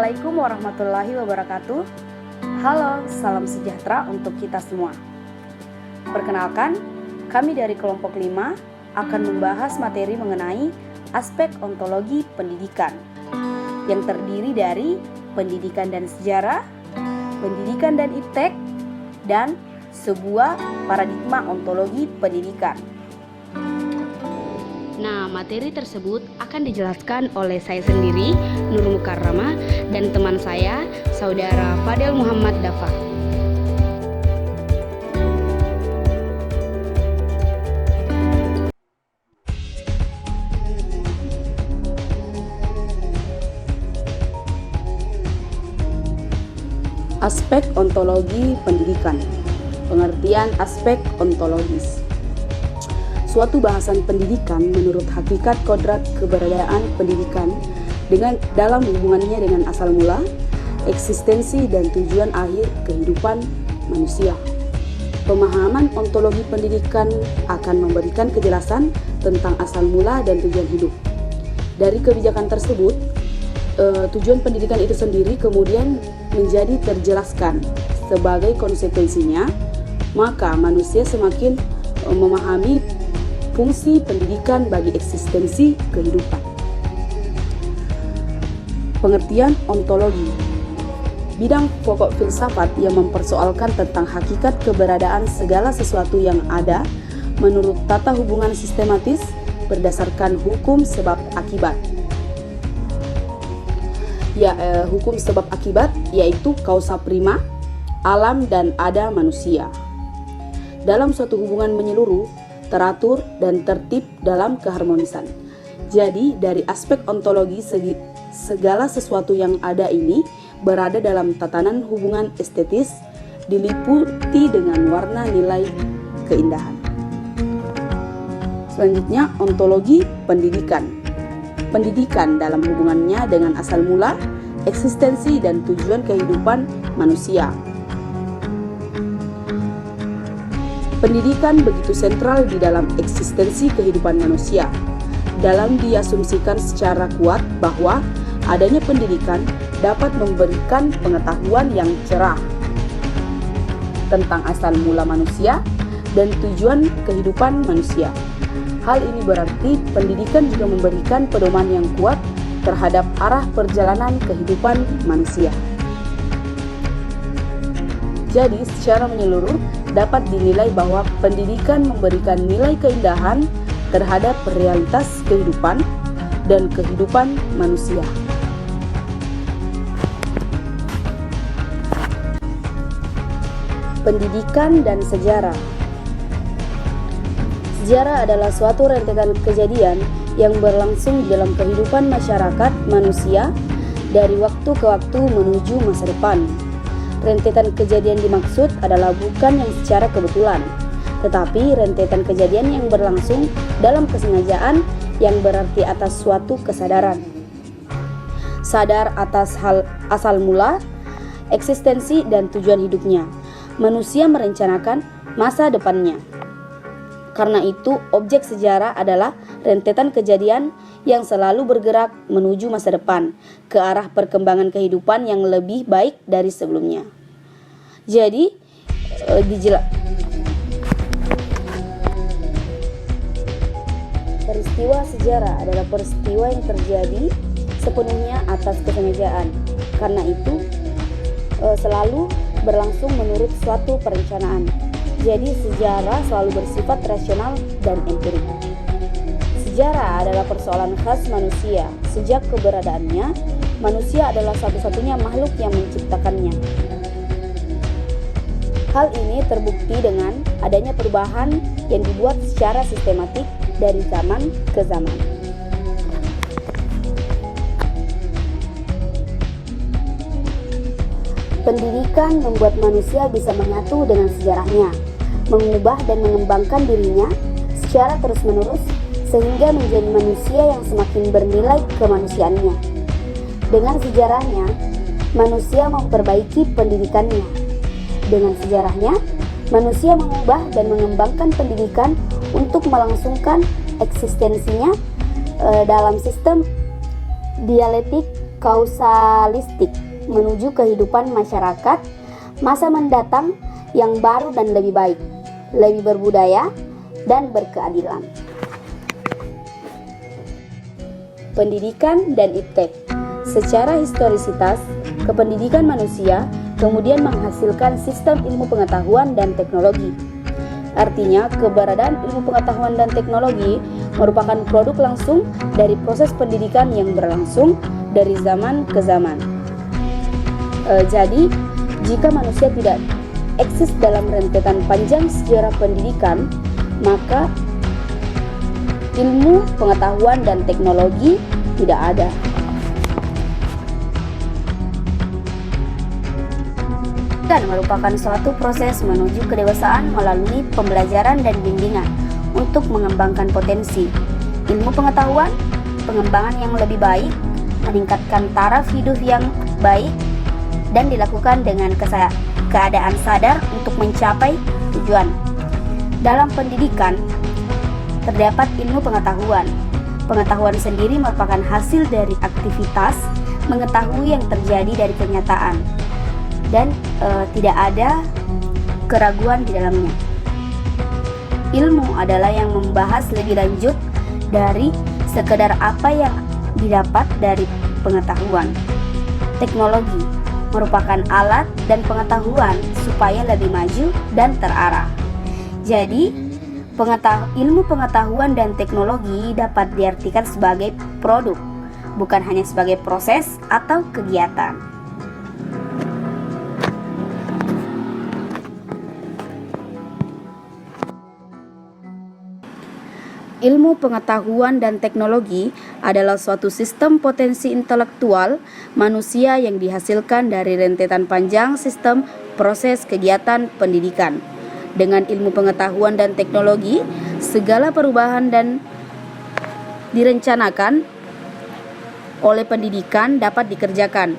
Assalamualaikum warahmatullahi wabarakatuh. Halo, salam sejahtera untuk kita semua. Perkenalkan, kami dari kelompok 5 akan membahas materi mengenai aspek ontologi pendidikan yang terdiri dari pendidikan dan sejarah, pendidikan dan iptek, dan sebuah paradigma ontologi pendidikan. Nah, materi tersebut akan dijelaskan oleh saya sendiri, Nur Mukarramah, dan teman saya, Saudara Fadel Muhammad Dafa. Aspek ontologi pendidikan. Pengertian aspek ontologis. Suatu bahasan pendidikan menurut hakikat kodrat keberadaan pendidikan dalam hubungannya dengan asal mula, eksistensi dan tujuan akhir kehidupan manusia. Pemahaman ontologi pendidikan akan memberikan kejelasan tentang asal mula dan tujuan hidup. Dari kebijakan tersebut, tujuan pendidikan itu sendiri kemudian menjadi terjelaskan sebagai konsekuensinya, maka manusia semakin memahami fungsi pendidikan bagi eksistensi kehidupan. Pengertian ontologi. Bidang pokok filsafat yang mempersoalkan tentang hakikat keberadaan segala sesuatu yang ada menurut tata hubungan sistematis berdasarkan hukum sebab akibat. Hukum sebab akibat yaitu causa prima, alam dan ada manusia. Dalam suatu hubungan menyeluruh, teratur dan tertib dalam keharmonisan. Jadi dari aspek ontologi segala sesuatu yang ada ini berada dalam tatanan hubungan estetis, diliputi dengan warna nilai keindahan. Selanjutnya, ontologi pendidikan. Pendidikan dalam hubungannya dengan asal mula, eksistensi dan tujuan kehidupan manusia. Pendidikan begitu sentral di dalam eksistensi kehidupan manusia. Dalam diasumsikan secara kuat bahwa adanya pendidikan dapat memberikan pengetahuan yang cerah tentang asal mula manusia dan tujuan kehidupan manusia. Hal ini berarti pendidikan juga memberikan pedoman yang kuat terhadap arah perjalanan kehidupan manusia. Jadi, secara menyeluruh dapat dinilai bahwa pendidikan memberikan nilai keindahan terhadap realitas kehidupan dan kehidupan manusia. Pendidikan dan sejarah. Sejarah adalah suatu rentetan kejadian yang berlangsung dalam kehidupan masyarakat manusia dari waktu ke waktu menuju masa depan. Rentetan kejadian dimaksud adalah bukan yang secara kebetulan, tetapi rentetan kejadian yang berlangsung dalam kesengajaan yang berarti atas suatu kesadaran. Sadar atas hal asal mula, eksistensi dan tujuan hidupnya. Manusia merencanakan masa depannya. Karena itu, objek sejarah adalah rentetan kejadian yang selalu bergerak menuju masa depan, ke arah perkembangan kehidupan yang lebih baik dari sebelumnya. Jadi, peristiwa sejarah adalah peristiwa yang terjadi sepenuhnya atas kesengajaan. Karena itu, selalu berlangsung menurut suatu perencanaan. Jadi, sejarah selalu bersifat rasional dan empirik. Sejarah adalah persoalan khas manusia. Sejak keberadaannya, manusia adalah satu-satunya makhluk yang menciptakannya. Hal ini terbukti dengan adanya perubahan yang dibuat secara sistematik dari zaman ke zaman. Pendidikan membuat manusia bisa menyatu dengan sejarahnya, mengubah dan mengembangkan dirinya secara terus-menerus sehingga menjadi manusia yang semakin bernilai kemanusiaannya. Dengan sejarahnya, manusia memperbaiki pendidikannya. Dengan sejarahnya, manusia mengubah dan mengembangkan pendidikan untuk melangsungkan eksistensinya dalam sistem dialektik kausalistik menuju kehidupan masyarakat masa mendatang yang baru dan lebih baik, lebih berbudaya dan berkeadilan. Pendidikan dan iptek. Secara historisitas, kependidikan manusia kemudian menghasilkan sistem ilmu pengetahuan dan teknologi. Artinya, keberadaan ilmu pengetahuan dan teknologi merupakan produk langsung dari proses pendidikan yang berlangsung dari zaman ke zaman. Jadi, jika manusia tidak eksis dalam rentetan panjang sejarah pendidikan, maka ilmu pengetahuan dan teknologi tidak ada. Dan merupakan suatu proses menuju kedewasaan melalui pembelajaran dan bimbingan untuk mengembangkan potensi ilmu pengetahuan, pengembangan yang lebih baik, meningkatkan taraf hidup yang baik, dan dilakukan dengan keadaan sadar untuk mencapai tujuan. Dalam pendidikan terdapat ilmu pengetahuan. Pengetahuan sendiri merupakan hasil dari aktivitas mengetahui yang terjadi dari kenyataan dan tidak ada keraguan di dalamnya. Ilmu adalah yang membahas lebih lanjut dari sekedar apa yang didapat dari pengetahuan. Teknologi merupakan alat dan pengetahuan supaya lebih maju dan terarah. Jadi, ilmu pengetahuan dan teknologi dapat diartikan sebagai produk, bukan hanya sebagai proses atau kegiatan. Ilmu pengetahuan dan teknologi adalah suatu sistem potensi intelektual manusia yang dihasilkan dari rentetan panjang sistem proses kegiatan pendidikan. Dengan ilmu pengetahuan dan teknologi, segala perubahan dan direncanakan oleh pendidikan dapat dikerjakan.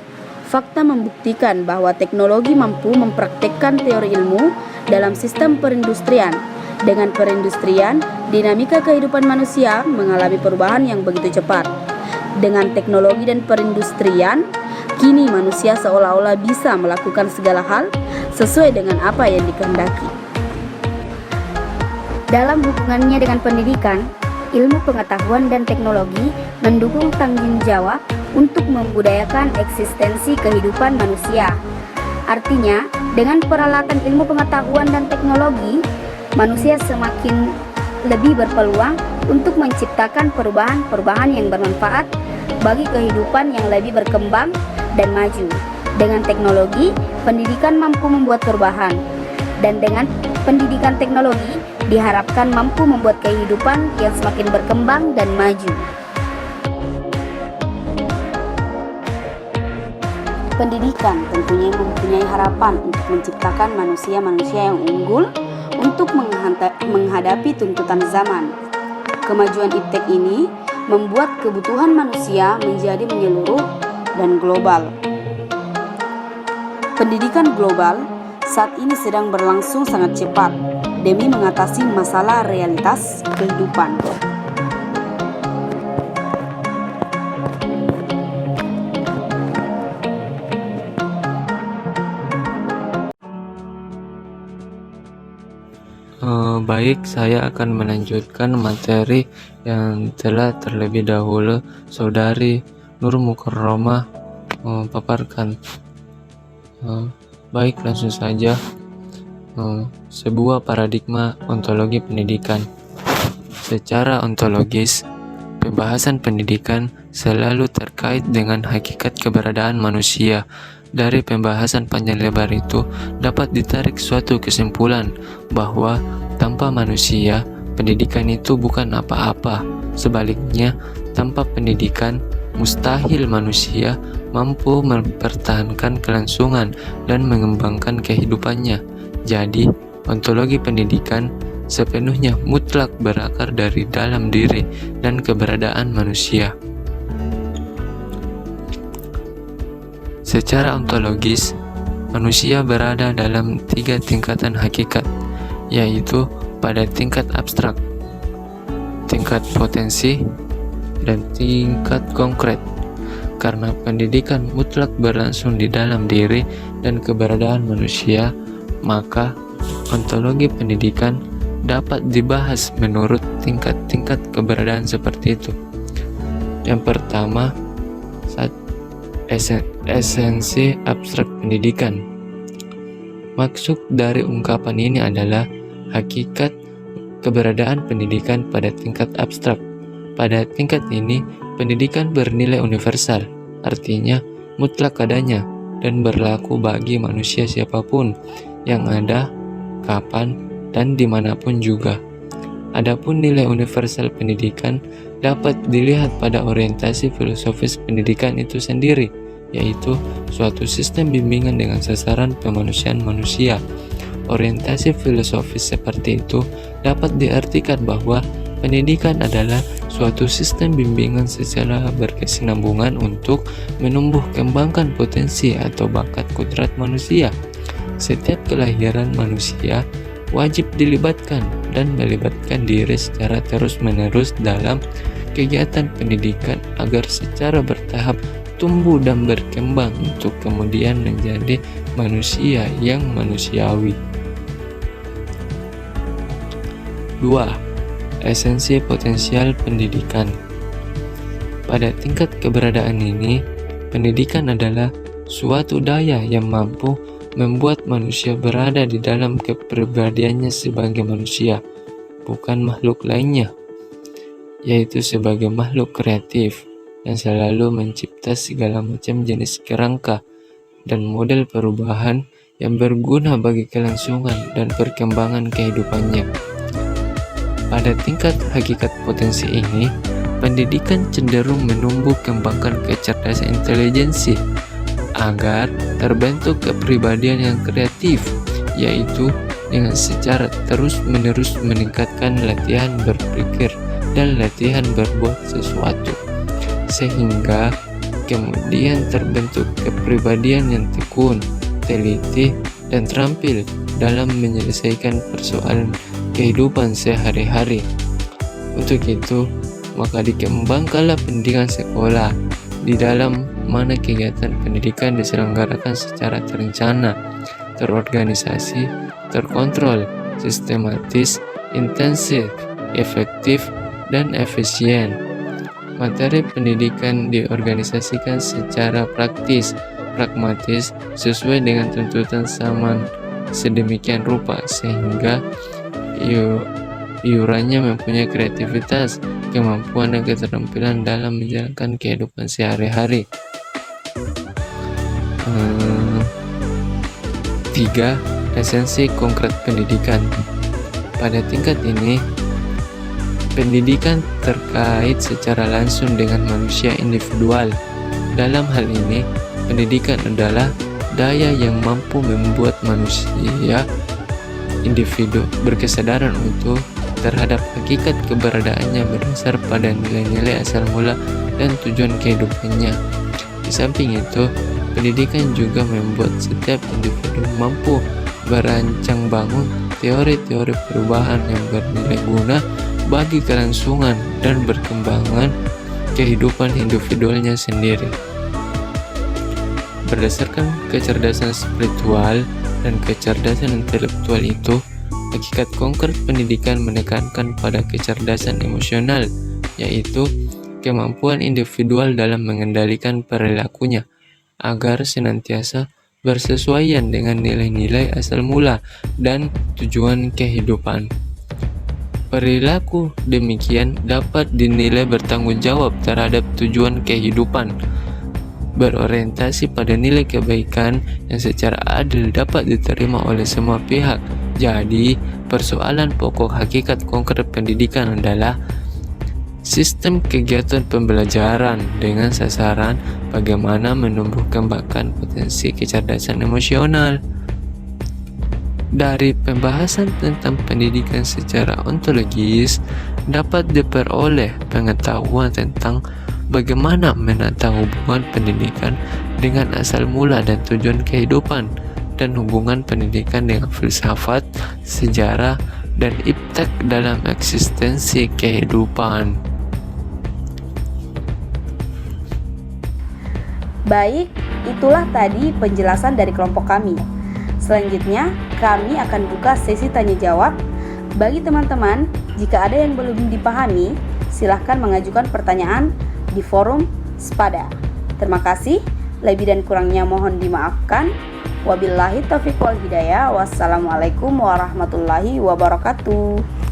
Fakta membuktikan bahwa teknologi mampu mempraktikkan teori ilmu dalam sistem perindustrian. Dengan perindustrian, dinamika kehidupan manusia mengalami perubahan yang begitu cepat. Dengan teknologi dan perindustrian, kini manusia seolah-olah bisa melakukan segala hal sesuai dengan apa yang dikehendaki. Dalam hubungannya dengan pendidikan, ilmu pengetahuan dan teknologi mendukung tanggung jawab untuk membudayakan eksistensi kehidupan manusia. Artinya, dengan peralatan ilmu pengetahuan dan teknologi, manusia semakin lebih berpeluang untuk menciptakan perubahan-perubahan yang bermanfaat bagi kehidupan yang lebih berkembang dan maju. Dengan teknologi, pendidikan mampu membuat perubahan, dan dengan pendidikan teknologi diharapkan mampu membuat kehidupan yang semakin berkembang dan maju. Pendidikan tentunya mempunyai harapan untuk menciptakan manusia-manusia yang unggul untuk menghadapi tuntutan zaman. Kemajuan iptek ini membuat kebutuhan manusia menjadi menyeluruh dan global. Pendidikan global saat ini sedang berlangsung sangat cepat demi mengatasi masalah realitas kehidupan. Baik, saya akan melanjutkan materi yang telah terlebih dahulu Saudari Nur Mukarramah paparkan. Baik, langsung saja. Sebuah paradigma ontologi pendidikan. Secara ontologis, pembahasan pendidikan selalu terkait dengan hakikat keberadaan manusia. Dari pembahasan panjang lebar itu dapat ditarik suatu kesimpulan bahwa tanpa manusia, pendidikan itu bukan apa-apa. Sebaliknya, tanpa pendidikan, mustahil manusia mampu mempertahankan kelangsungan dan mengembangkan kehidupannya. Jadi, ontologi pendidikan sepenuhnya mutlak berakar dari dalam diri dan keberadaan manusia. Secara ontologis, manusia berada dalam 3 tingkatan hakikat, yaitu pada tingkat abstrak, tingkat potensi, dan tingkat konkret. karena pendidikan mutlak berlangsung di dalam diri dan keberadaan manusia, maka ontologi pendidikan dapat dibahas menurut tingkat-tingkat keberadaan seperti itu. Yang pertama, esensi abstrak pendidikan. Maksud dari ungkapan ini adalah hakikat keberadaan pendidikan pada tingkat abstrak. Pada tingkat ini, pendidikan bernilai universal, artinya mutlak adanya dan berlaku bagi manusia siapapun yang ada, kapan, dan dimanapun juga. Adapun nilai universal pendidikan dapat dilihat pada orientasi filosofis pendidikan itu sendiri, yaitu suatu sistem bimbingan dengan sasaran pemanusiaan manusia. Orientasi filosofis seperti itu dapat diartikan bahwa pendidikan adalah suatu sistem bimbingan secara berkesinambungan untuk menumbuh kembangkan potensi atau bakat kodrat manusia. Setiap kelahiran manusia wajib dilibatkan dan melibatkan diri secara terus-menerus dalam kegiatan pendidikan agar secara bertahap tumbuh dan berkembang untuk kemudian menjadi manusia yang manusiawi. 2. Esensi potensial pendidikan. Pada tingkat keberadaan ini, pendidikan adalah suatu daya yang mampu membuat manusia berada di dalam kepribadiannya sebagai manusia, bukan makhluk lainnya, yaitu sebagai makhluk kreatif yang selalu mencipta segala macam jenis kerangka dan model perubahan yang berguna bagi kelangsungan dan perkembangan kehidupannya. Pada tingkat hakikat potensi ini, pendidikan cenderung menumbuh kembangkan kecerdasan intelijensi agar terbentuk kepribadian yang kreatif, yaitu dengan secara terus-menerus meningkatkan latihan berpikir dan latihan berbuat sesuatu, sehingga kemudian terbentuk kepribadian yang tekun, teliti, dan terampil dalam menyelesaikan persoalan kehidupan sehari-hari. Untuk itu, maka dikembangkanlah pendidikan sekolah, di dalam mana kegiatan pendidikan diselenggarakan secara terencana, terorganisasi, terkontrol, sistematis, intensif, efektif, dan efisien. Materi pendidikan diorganisasikan secara praktis, pragmatis, sesuai dengan tuntutan zaman sedemikian rupa sehingga iurannya mempunyai kreativitas, kemampuan dan keterampilan dalam menjalankan kehidupan sehari-hari. 3. Esensi konkret pendidikan. Pada tingkat ini, pendidikan terkait secara langsung dengan manusia individual. Dalam hal ini, pendidikan adalah daya yang mampu membuat manusia individu berkesadaran utuh terhadap hakikat keberadaannya berdasar pada nilai-nilai asal mula dan tujuan kehidupannya. Di samping itu, pendidikan juga membuat setiap individu mampu merancang bangun teori-teori perubahan yang bernilai guna bagi kelangsungan dan berkembangan kehidupan individualnya sendiri. Berdasarkan kecerdasan spiritual dan kecerdasan intelektual itu, hakikat konkret pendidikan menekankan pada kecerdasan emosional, yaitu kemampuan individual dalam mengendalikan perilakunya agar senantiasa bersesuaian dengan nilai-nilai asal mula dan tujuan kehidupan. Perilaku demikian dapat dinilai bertanggung jawab terhadap tujuan kehidupan, berorientasi pada nilai kebaikan yang secara adil dapat diterima oleh semua pihak. Jadi, persoalan pokok hakikat konkret pendidikan adalah sistem kegiatan pembelajaran dengan sasaran bagaimana menumbuh kembangkan potensi kecerdasan emosional. Dari pembahasan tentang pendidikan secara ontologis, dapat diperoleh pengetahuan tentang bagaimana menata hubungan pendidikan dengan asal mula dan tujuan kehidupan, dan hubungan pendidikan dengan filsafat, sejarah, dan iptek dalam eksistensi kehidupan. Baik, itulah tadi penjelasan dari kelompok kami. Selanjutnya, kami akan buka sesi tanya jawab. Bagi teman-teman, jika ada yang belum dipahami, silahkan mengajukan pertanyaan di forum Spada. Terima kasih, lebih dan kurangnya mohon dimaafkan. Wabillahi taufiq wal hidayah. Wassalamualaikum warahmatullahi wabarakatuh.